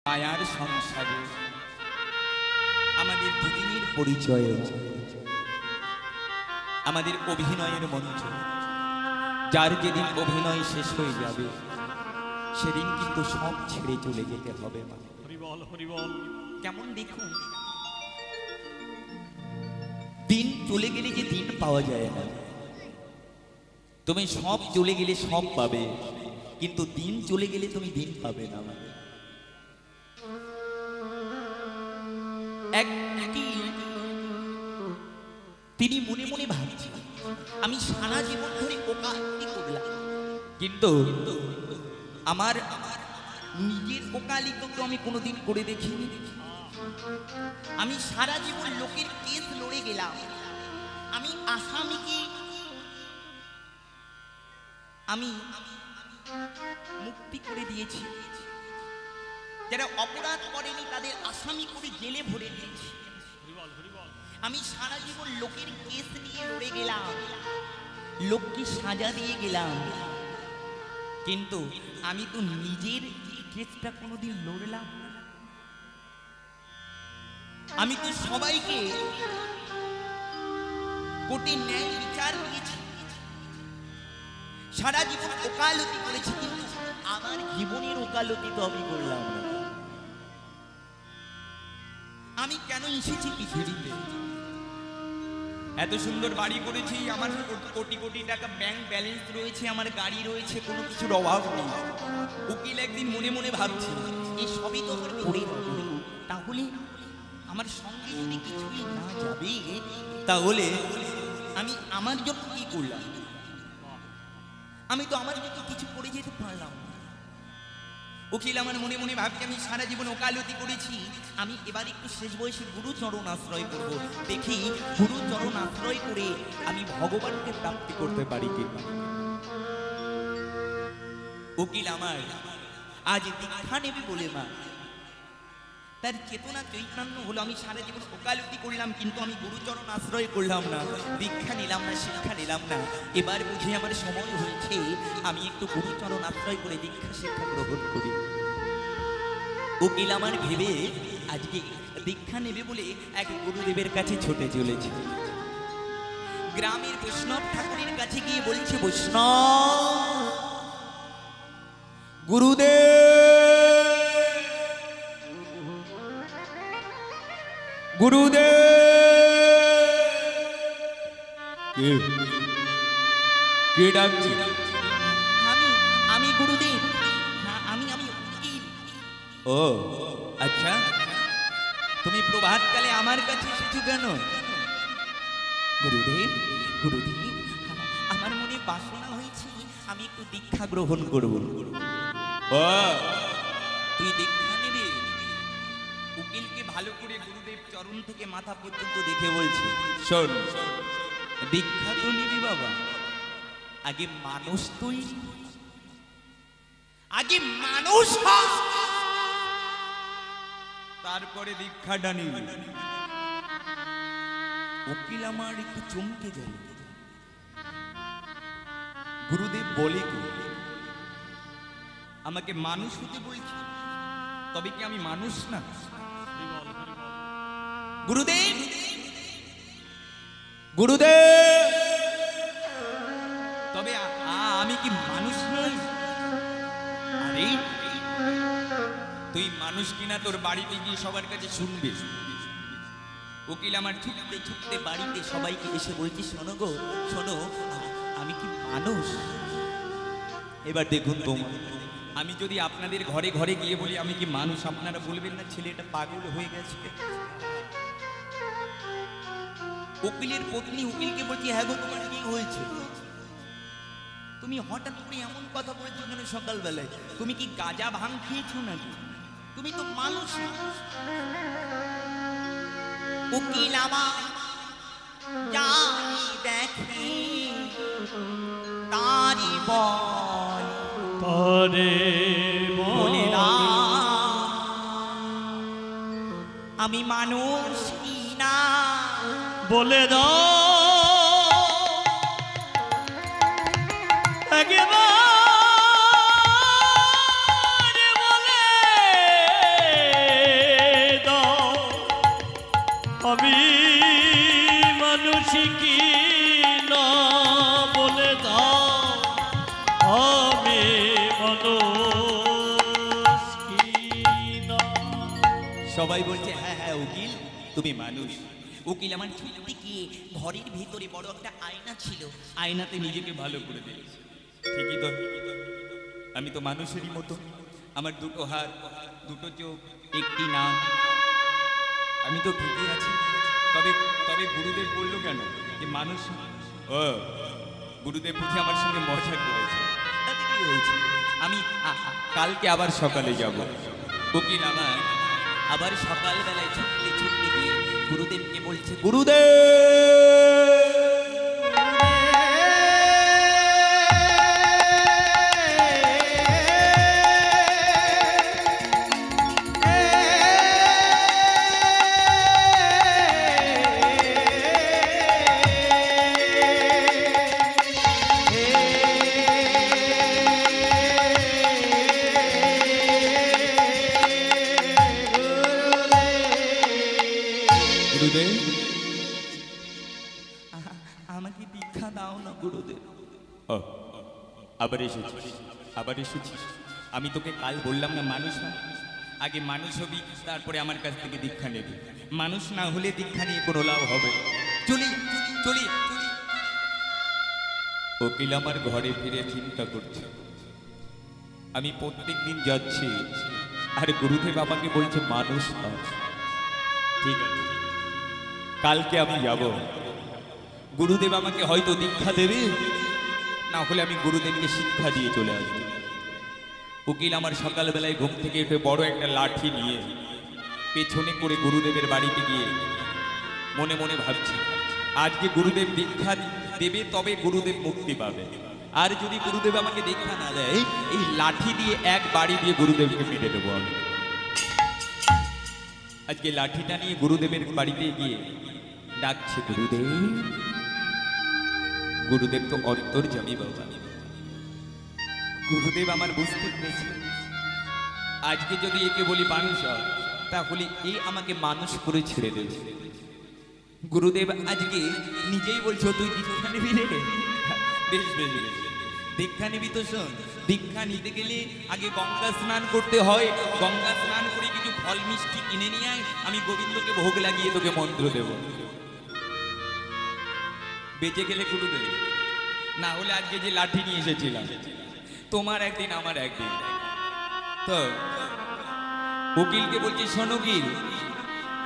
মায়ার সংসারে আমাদের দুদিনের পরিচয়, আমাদের অভিনয়ের মঞ্চ। যার যেদিন অভিনয় শেষ হয়ে যাবে সেদিন কিন্তু সব ছেড়ে চলে যেতে হবে। মা হরিবল হরিবল। কেমন দেখুন, দিন চলে গেলে যে দিন পাওয়া যায় না। তুমি সব চলে গেলে সব পাবে, কিন্তু দিন চলে গেলে তুমি দিন পাবে না। তিনি মনে মনে ভাবছেন, আমি সারা জীবন ধরে ওকালতি করলাম, কিন্তু আমার নিজের ওকালতি তো আমি কোনোদিন করে দেখিনি। আমি সারা জীবন লোকের কেস লড়ে গেলাম, আমি আসামিকে আমি মুক্তি করে দিয়েছি, যারা অপরাধ করেনি তাদের আসামি করে জেলে ভরে দিয়েছি। আমি সারা জীবন লোকের কেস নিয়ে লড়ে গেলাম, লোককে সাজা দিয়ে গেলাম, কিন্তু আমি তো নিজের কেসটা কোনোদিন লড়লাম। আমি তো সবাইকে কোর্টে ন্যায় বিচার দিয়েছি, সারা জীবন ওকালতি করেছি, কিন্তু আমার জীবনের ওকালতি তো আমি করলাম না। আমি কেন এসেছি পৃথিবীতে? এত সুন্দর বাড়ি করেছি, আমার কোটি কোটি টাকা ব্যাংক ব্যালেন্স রয়েছে, আমার গাড়ি রয়েছে, কোনো কিছুর অভাব নেই। উকিল একদিন মনে মনে ভাবছে, এই সবই তো আমার করে হবে, তাহলে আমার সঙ্গে যদি কিছুই না যাবে তাহলে আমি আমার জন্য কি করলাম? আমি তো আমার জন্য কিছু করে যেতে পারলাম না। উকিল আমার মনে মনে ভাবছে, আমি সারা জীবন ওকালতি করেছি, আমি এবার একটু শেষ বয়সে গুরুচরণ আশ্রয় করব, দেখি গুরুচরণ আশ্রয় করে আমি ভগবানকে প্রাপ্তি করতে পারি কিনা। উকিল আমার আজ দীক্ষা নেবে বলে মা তার চেতনা চৈতন্য হলো, আমি সারা জীবন ওকালতি করলাম, কিন্তু আমি গুরুচরণ আশ্রয় করলাম না, দীক্ষা নিলাম না, শিক্ষা নিলাম না। এবার বুঝে আমার সময় হয়েছে, আমি একটু গুরুচরণ আশ্রয় করে দীক্ষা শিক্ষা গ্রহণ করি। উকিল আমার ভেবে আজকে দীক্ষা নেবে বলে এক গুরুদেবের কাছে ছুটে চলেছে। গ্রামের বৈষ্ণব ঠাকুরের কাছে গিয়ে বলছে, বৈষ্ণব গুরুদেব, কে ডাকছি? আমি গুরুদেব, আমি উকিল। ও আচ্ছা, তুমি প্রভাতকালে আমার কাছে এসেছো কেন? গুরুদেব গুরুদেব, আমার মনে বাসনা হয়েছে আমি একটু দীক্ষা গ্রহণ করব। ও তুই দীক্ষা নেবে? উকিলকে ভালো করে গুরুদেব চরণ থেকে মাথা পর্যন্ত দেখে বলছে, শোন, দীক্ষা তো নিবি বাবা, আগে মানুষ তৈরি, আগে মানুষ তারপরে দীক্ষাটা নিবি। উকিল আমার একটু চমকে গেল। গুরুদেব বলে কি আমাকে মানুষ হতে বলছে, তবে কি আমি মানুষ না? গুরুদেব গুরুদেব, তবে আমি কি মানুষ নই? আরে তুই মানুষ কিনা তোর বাড়িতে গিয়ে সবার কাছে শুনবে। উকিল আমার ছুটতে ছুটতে বাড়িতে সবাইকে এসে বলছি, শোনো গো শোনো, আমি কি মানুষ? এবার দেখুন তোমার, আমি যদি আপনাদের ঘরে ঘরে গিয়ে বলি আমি কি মানুষ, আপনারা বলবেন না ছেলেটা পাগল হয়ে গেছে? উকিলের পত্নী উকিলকে বলছি, হ্যাঁ গো তোমার কি হয়েছে? তুমি হঠাৎ করে এমন কথা বলেছো কেন সকালবেলায়? তুমি কি গাঁজা ভাঙ খেয়েছো নাকি? তুমি তো মানুষ। উকিল আমার জানি দেখি তারি বলে না আমি মানুষ কি না, বলে দাও একবার বলে আছি কি না বলে দাও, আমি মানুষ কি না। সবাই বলছে হ্যাঁ হ্যাঁ উকিল তুমি মানুষ। উকিল আমার ছুটতে গিয়ে ঘরের ভিতরে বড় একটা আয়না ছিল, আয়নাতে নিজেকে ভালো করে দিয়েছে। ঠিকই তো, আমি তো মানুষেরই মতো। আমার দুটো হাত, দুটো চোখ, একটি নাক, আমি তো ঠিকই আছি। তবে তবে গুরুদেব বললো কেন যে মানুষ? ও গুরুদেব বুঝি আমার সঙ্গে মজা করেছে, তাতে কি হয়েছে? আমি কালকে আবার সকালে যাব। উকিল আমার আবার সকালবেলায় ছুটতে ছুটতে গিয়ে গুরুদেবকে বলছে, গুরুদেব আমাকে দীক্ষা দাও না গুরুদেব। আবার এসেছিস, আবার এসেছিস। আমি তোকে কাল বললাম না মানুষ না, আগে মানুষ হবি তারপরে আমার কাছ থেকে দীক্ষা নেবি। মানুষ না হলে দীক্ষা নিয়ে কোনো লাভ হবে। চলি চলি। উকিল আমার ঘরে ফিরে চিন্তা করছে, আমি প্রত্যেক দিন যাচ্ছি আর গুরুদেব আমাকে বলছে মানুষ না। ঠিক আছে, কালকে আমি যাব। গুরুদেব আমাকে হয়তো দীক্ষা দেবে, না হলে আমি গুরুদেবকে শিক্ষা দিয়ে চলে আসবো। উকিল আমার সকালবেলায় ঘুম থেকে উঠে বড় একটা লাঠি নিয়ে পেছনে করে গুরুদেবের বাড়িতে গিয়ে মনে মনে ভাবছি, আজকে গুরুদেব দীক্ষা দেবে তবে গুরুদেব মুক্তি পাবে। আর যদি গুরুদেব আমাকে দীক্ষা না দেয়, এই লাঠি দিয়ে এক বাড়ি দিয়ে গুরুদেবকে মেরে দেবো আমি। আজকে লাঠিটা নিয়ে গুরুদেবের বাড়িতে গিয়ে ডাকছে, গুরুদেব। গুরুদেব তো অন্তর্যামী বাবা। গুরুদেব আমার বুঝতে পেরেছে, আজকে যদি একে বলি মানুষ হয়, তাহলে এ আমাকে মানুষ করে ছেড়ে দেবে। গুরুদেব আজকে নিজেই বলছো তুই দীক্ষা নিবি রে। বেশ বেশ বেশ, দীক্ষা নিবি তো শোন, দীক্ষা নিতে গেলে আগে গঙ্গা স্নান করতে হয়। গঙ্গা স্নান করে কিছু ফল মিষ্টি কিনে নিয়ে আয়, আমি গোবিন্দকে ভোগ লাগিয়ে তোকে মন্ত্র দেব। বেঁচে গেলে গুরুদেব, না হলে আজকে যে লাঠি নিয়ে এসেছিলাম, তোমার একদিন আমার একদিন। তো উকিলকে বলছি, শোন উকিল,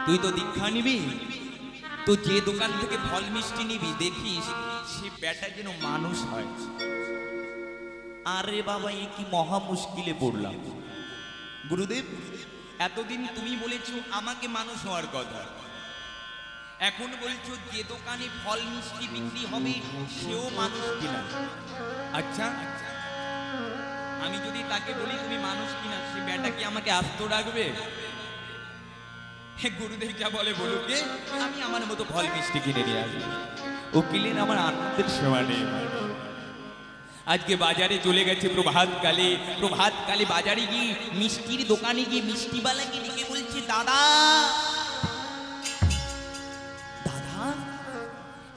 তুই তো দীক্ষা নিবি, তো যে দোকান থেকে ফল মিষ্টি নিবি দেখিস সে বেটা যেন মানুষ হয়। আরে বাবা, এ কি মহা মুশকিলে পড়লাম। গুরুদেব, এতদিন তুমি বলেছো আমাকে মানুষ হওয়ার কথা, এখন বলছো যে দোকানে ফল মিষ্টি বিক্রি হবে সেও মানুষ কিনা। আচ্ছা, আমি যদি তাকে বলি তুমি মানুষ কিনা, সে বেটা কি আমাকে আস্ত রাখবে? গুরুদেব যা বলে বলুক, আমি আমার মতো ফল মিষ্টি কিনে নিয়ে আসবো। উকিলের আমার আনন্দের সীমা নেই। আজকে বাজারে চলে গেছে প্রভাতকালে, প্রভাতকালে বাজারে গিয়ে মিষ্টির দোকানে গিয়ে মিষ্টিওয়ালাকে ডেকে বলছে, দাদা দাদা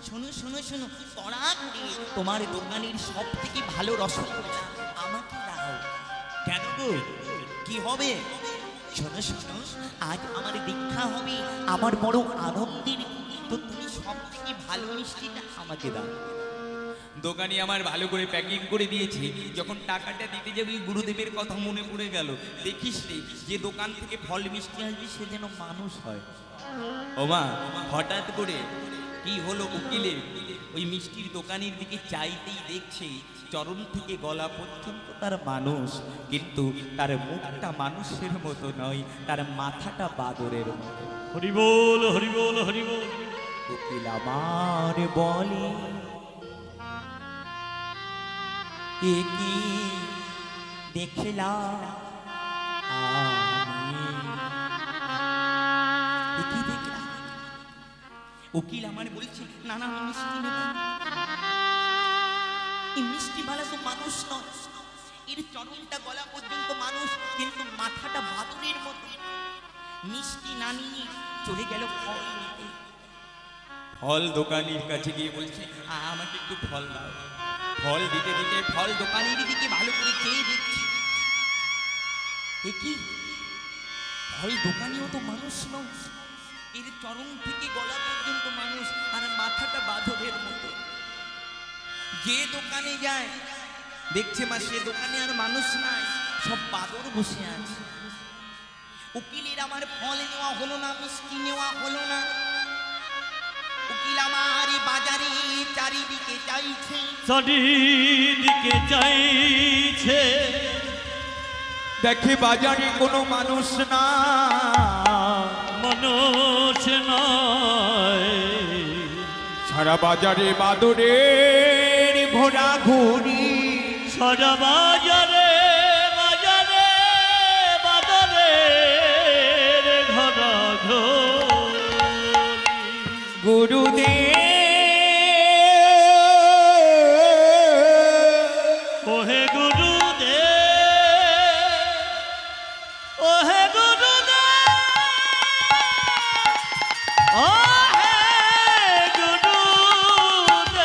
শোনো শোনো শোনো, পড়া করে তোমার দোকানের সব থেকে ভালো রসগোল্লা আমাকে দাও। কেন গো, কি হবে? শোনো শোনো, আজ আমার দীক্ষা হবে, আমার বড় আনন্দের, তো তুমি সব থেকে ভালো মিষ্টিটা আমাকে দাও। দোকানি আমার ভালো করে প্যাকিং করে দিয়েছে। যখন টাকাটা দিতে যাবে গুরুদেবের কথা মনে পড়ে গেল, দেখিস রে যে দোকান থেকে ফল মিষ্টি আসবে সে যেন মানুষ হয়। ও মা, হঠাৎ করে কি হলো উকিলের, ওই মিষ্টির দোকানের দিকে চাইতেই দেখছে চরণ থেকে গলা পর্যন্ত তার মানুষ, কিন্তু তার মুখটা মানুষের মতো নয়, তার মাথাটা বাদরের মতো। হরি বল হরি বল হরি বল। উকিল আমার বলে, এ কি দেখলাম আমি, এ কি দেখলাম? উকিল আমার বলছে, না না আমি মিষ্টি নেব। এই মিষ্টি বালা তো মানুষ নয়, এর চরণটা গলা পর্যন্ত মানুষ, কিন্তু মাথাটা বাদুরের মতো। মিষ্টি না নিয়ে চলে গেল ফল নিতে। ফল দোকানির কাছে গিয়ে বলছে, আমাকে একটু ফল দাও। ফল দিতে দিতে ফল দোকানির দিকে ভালো করে চেয়ে দেখছি, এ কি, ফল দোকানিও তো মানুষ নয়, এর চরম থেকে গলা পর্যন্ত মানুষ, আর মাথাটা বাঁদরের মতো। যে দোকানে যায় দেখছে মা সে দোকানে আর মানুষ নাই, সব বাঁদর বসে আছে। উকিলের আমার ফল নেওয়া হলো না, মিষ্টি নেওয়া হলো না। উকিল আমার বাজারে চারিদিকে চাইছে, চারিদিকে চাইছে, দেখে বাজারে কোনো মানুষ না, মানুষ নাই। সারা বাজারে বাদরের ঘোরাঘুরি, সারা বাজারে বাজারে বাজারের ঘোরাঘুরি। গুরুদেব, ওহে গুরুদেব, ওহে গুরুদেব, ওহে গুরুদেব,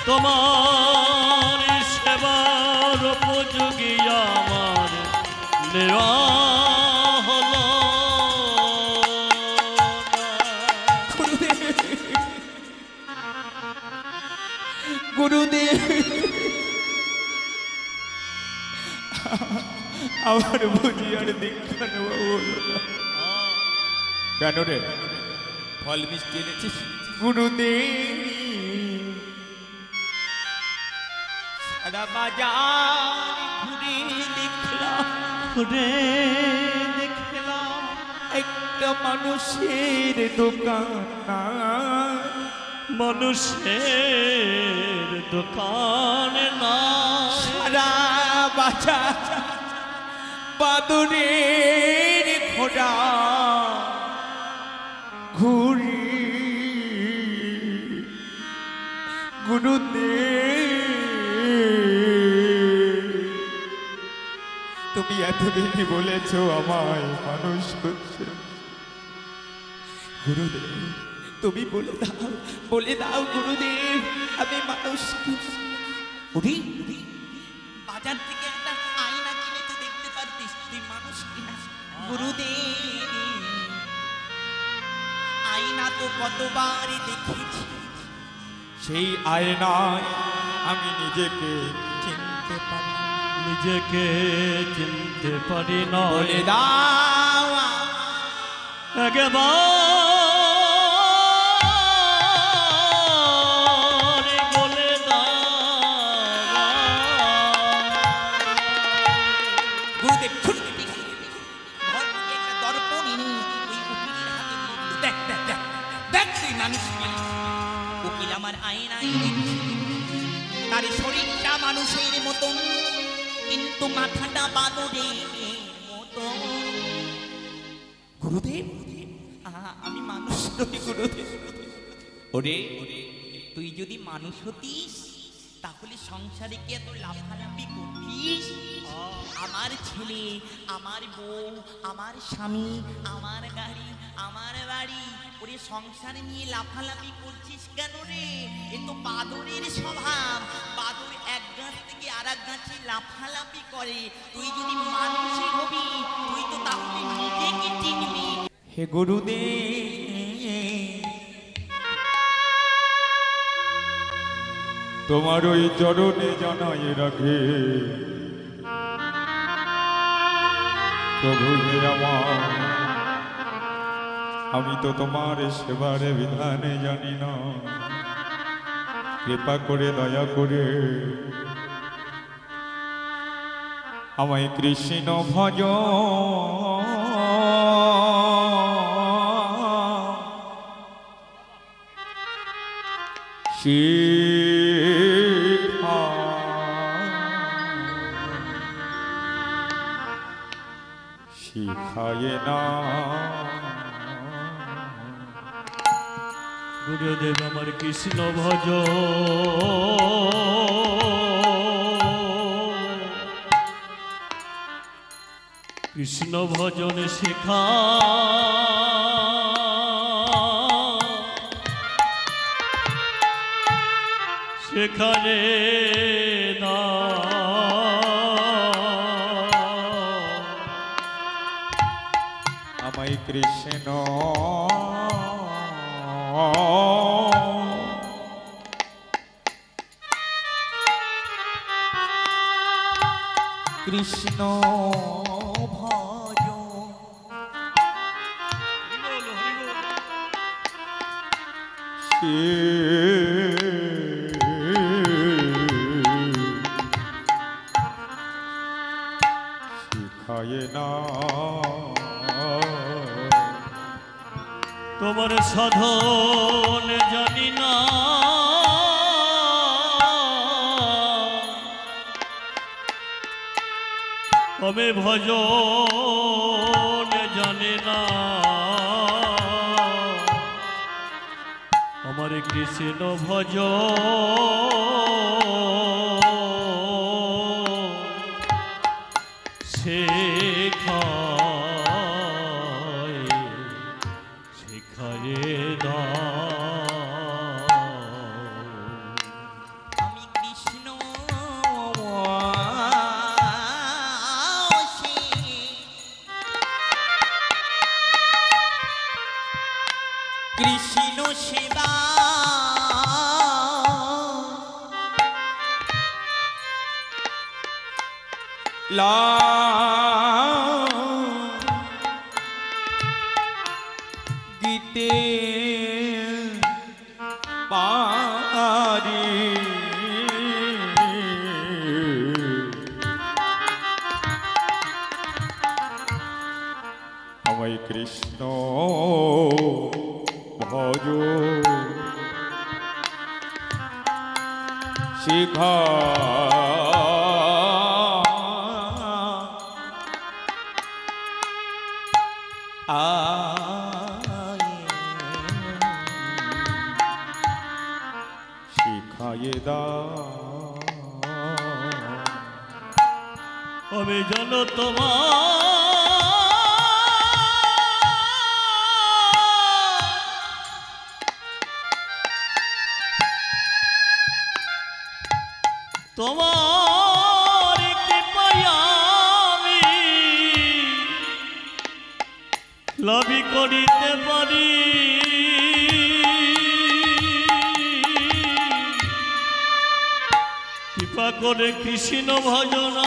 তোমার সেবার উপযোগী আমার নেওয়া হলো গুরুদেব, আমার বুঝি আর দীক্ষা নেওয়া হলো না। কেন রে, ফল মিষ্টি এনেছিস? গুরুদেব, সারা বাজার ঘুরে দেখলাম, একটা মানুষের দোকান নাই। মানুষের দোকানে না, সারা বাজার বাদুরের ঘোড়া ঘুরি। গুরুদেব, তুমি এতদিনই বলেছ আমায় মানুষ করছে। গুরুদেব, তুমি বলে দাও গুরুদেব, আমি মানুষ। উঠি বাজার থেকে একটা আয়না কিনে তো দেখতে পারতিস তুই মানুষ কিনা। গুরুদেব, আয়না তো কতবার দেখেছি, সেই আয়নায় আমি নিজেকে চিনতে পারি, নিজেকে চিনতে পারি না। বলে দাও একবার বলে দাও। গুরুদেব ঘর থেকে একটা দর্পণ এনে ওই উকিলের হাতে দিয়ে দিল। দেখ দেখ দেখ দেখ তুই মানুষ কিনা। উকিল আমার আয়নায় দেখছে, তার শরীরটা মানুষের মতন, কিন্তু মাথাটা বাদরের মতো। গুরুদেব, আমি মানুষ নই গুরুদেব। ওরে, তুই যদি মানুষ হতিস তাহলে সংসারে কি এত লাফালাফি করতিস? আমার ছেলে, আমার বউ, আমার স্বামী, আমার গাড়ি, আমার বাড়ি, ওরে সংসারে নিয়ে লাফালাফি করছিস কেন রে? এ তো বাদরের স্বভাব। বাদর এক গাছ থেকে আর এক গাছে লাফালাফি করে। তুই যদি মানুষই হবি, তুই তো তাহলে নিজেকে চিনবি। হে গুরুদেব, তোমার ওই চরণে জানাই রাখে প্রভু হে আমার, আমি তো তোমার সেবার বিধানে জানি না, কৃপা করে দয়া করে আমায় কৃষ্ণ ভজ। শিখায় না। গুরুদেব আমার কৃষ্ণ ভজ, কৃষ্ণ ভজন শেখা সেখানে আমায় কৃষ্ণ কৃষ্ণ ভজ শিখায় না তোমার সাধন জানি না আমি ভজন জানি না আমার কৃষ্ণ ভজ শেখায় আমি কৃষ্ণ কৃষ্ণ সেবা গীতে পারি আমায় কৃষ্ণ ভজ শিখা শিখায়ে দা আমি জানো তোমার তোমার কৃপায় আমি লাভই করিতে পারি কৃপা করে কৃষ্ণ ভজন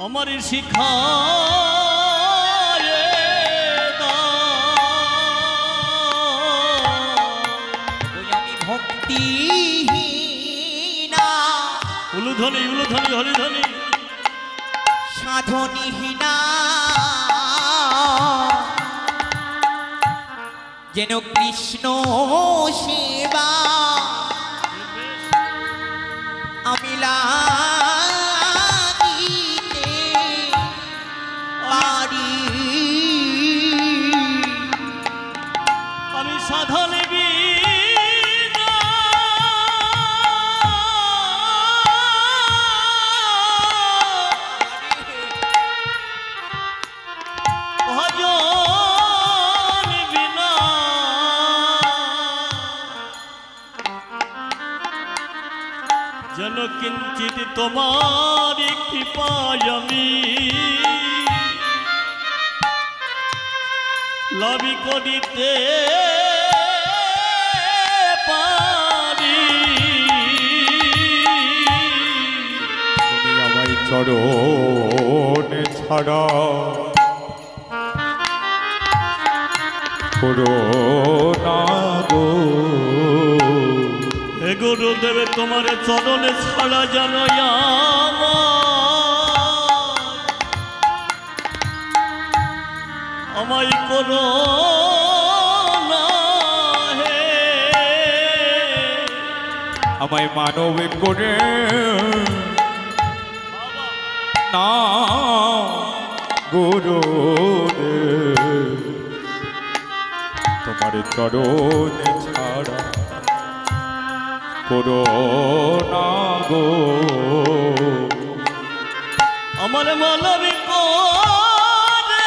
আমার শিখা আমি ভক্তিহীনা উলুধ্বনি উলুধ্বনি হরিধ্বনি সাধনীহীনা যেন কৃষ্ণ সেবা আমি লাগিতে পারি আমি সাধনে যেন কিঞ্চিত তোমার কৃপায় আমি লাভই করিতে পারি তুমি আমায় চরণ ছাড়া করো না গো হে গুরুদেবে তোমার চরণে ছাড়া জানো আমায় করো না হে আমায় মানব করে না গুরু তোমার চরণ ছাড়া করো না গো আমার মানবিক করে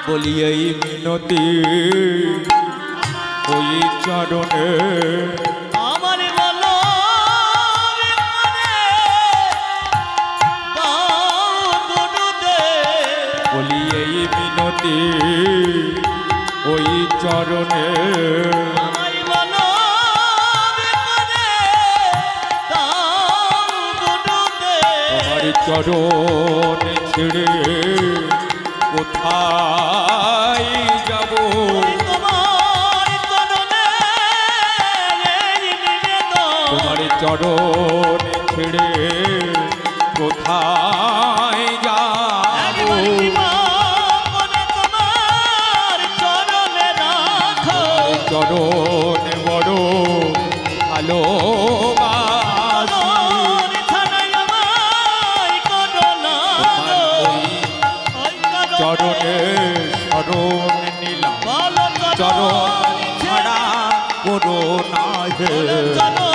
বলি এই মিনতি ওই চরণে আমার বলো বলি এই মিনতি ওই চরণে তোমার চরণ ছেড়ে কোথায় যাব তোমার চরণ ছেড়ে কোথায় যাব চরণ বড় ভালোবাসি চরণে শরণ নিলাম চরণ ছাড়া করো না হে